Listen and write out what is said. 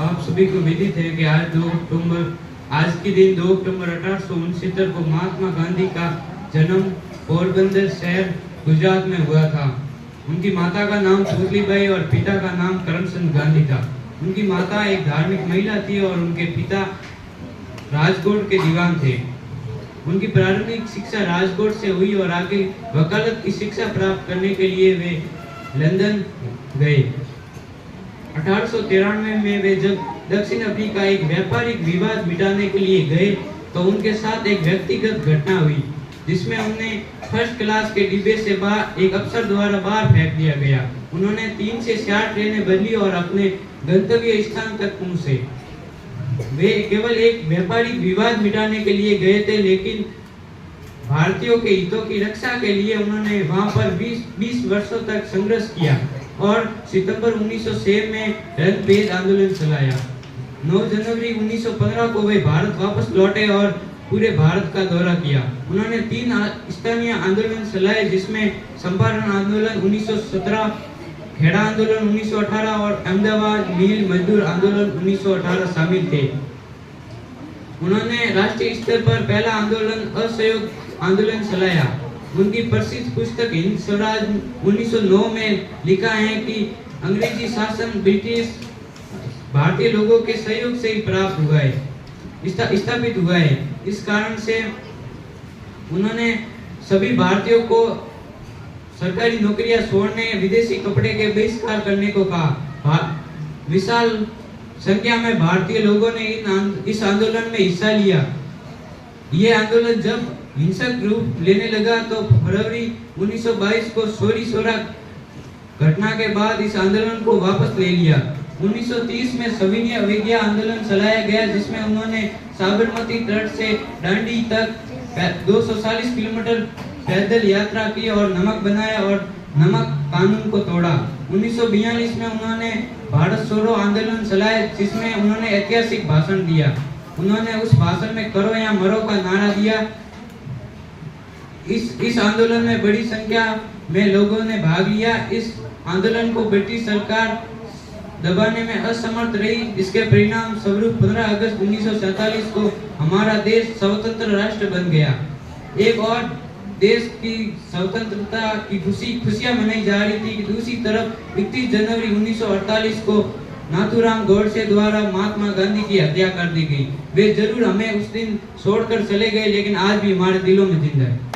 आप सभी को विदित है कि आज के दिन 2 अक्टूबर 1869 को महात्मा गांधी का जन्म पोरबंदर शहर गुजरात में हुआ था। उनकी माता का नाम पुतलीबाई और पिता का नाम करमचंद गांधी था। उनकी माता एक धार्मिक महिला थी और उनके पिता राजकोट के दीवान थे। उनकी प्रारंभिक शिक्षा राजकोट से हुई और आगे वकालत की शिक्षा प्राप्त करने के लिए वे लंदन गए। 1893 में वे जब दक्षिण अफ्रीका एक व्यापारिक विवाद मिटाने के लिए गए तो उनके साथ एक व्यक्तिगत घटना हुई जिसमें उन्हें फर्स्ट क्लास के डिब्बे से बाहर एक अफसर द्वारा बाहर फेंक दिया गया। उन्होंने 3 से 4 ट्रेनें बदली और अपने गंतव्य स्थान तक पहुंचे। वे केवल एक व्यापारिक विवाद मिटाने के लिए गए थे, लेकिन भारतीयों के हितों की रक्षा के लिए उन्होंने वहां पर 20 वर्षों तक संघर्ष किया और सितंबर 1906 में रणभेद आंदोलन चलाया। 9 जनवरी 1915 को वे भारत वापस लौटे और पूरे भारत का दौरा किया। उन्होंने 3 स्थानीय आंदोलन चलाए जिसमें चंपारण आंदोलन 1917, खेड़ा आंदोलन 1918 और अहमदाबाद मिल मजदूर आंदोलन 1918 शामिल थे। उन्होंने राष्ट्रीय स्तर पर पहला आंदोलन असहयोग आंदोलन चलाया। उनकी प्रसिद्ध पुस्तक हिंद स्वराज 1909 में लिखा है कि अंग्रेजी शासन ब्रिटिश भारतीय लोगों के सहयोग से ही प्राप्त हुआ है, स्थापित हुआ है। इस कारण से उन्होंने सभी भारतीयों को सरकारी नौकरियां छोड़ने, विदेशी कपड़े के बहिष्कार करने को कहा। विशाल संख्या में भारतीय लोगों ने इस आंदोलन में हिस्सा लिया। ये आंदोलन जब हिंसक रूप लेने लगा तो फरवरी 1922 को चोरी चौरा घटना के बाद इस आंदोलन को वापस ले लिया। 1930 में सविनय अवज्ञा आंदोलन चलाया गया जिसमें उन्होंने साबरमती तट से दांडी तक 240 किलोमीटर पैदल यात्रा की और नमक बनाया और नमक कानून को तोड़ा। 1942 में उन्होंने भारत छोड़ो आंदोलन चलाया जिसमें उन्होंने ऐतिहासिक भाषण दिया। उन्होंने उस भाषण में करो या मरो का नारा दिया। इस आंदोलन में बड़ी संख्या में लोगों ने भाग लिया। इस आंदोलन को ब्रिटिश सरकार दबाने में असमर्थ रही। इसके परिणाम स्वरूप 15 अगस्त 1947 को हमारा देश स्वतंत्र राष्ट्र बन गया। एक और देश की स्वतंत्रता की खुशियां मनाई जा रही थी कि दूसरी तरफ 31 जनवरी 1948 को नाथूराम गोडसे द्वारा महात्मा गांधी की हत्या कर दी गई। वे जरूर हमें उस दिन छोड़कर चले गए, लेकिन आज भी हमारे दिलों में जिंदा है।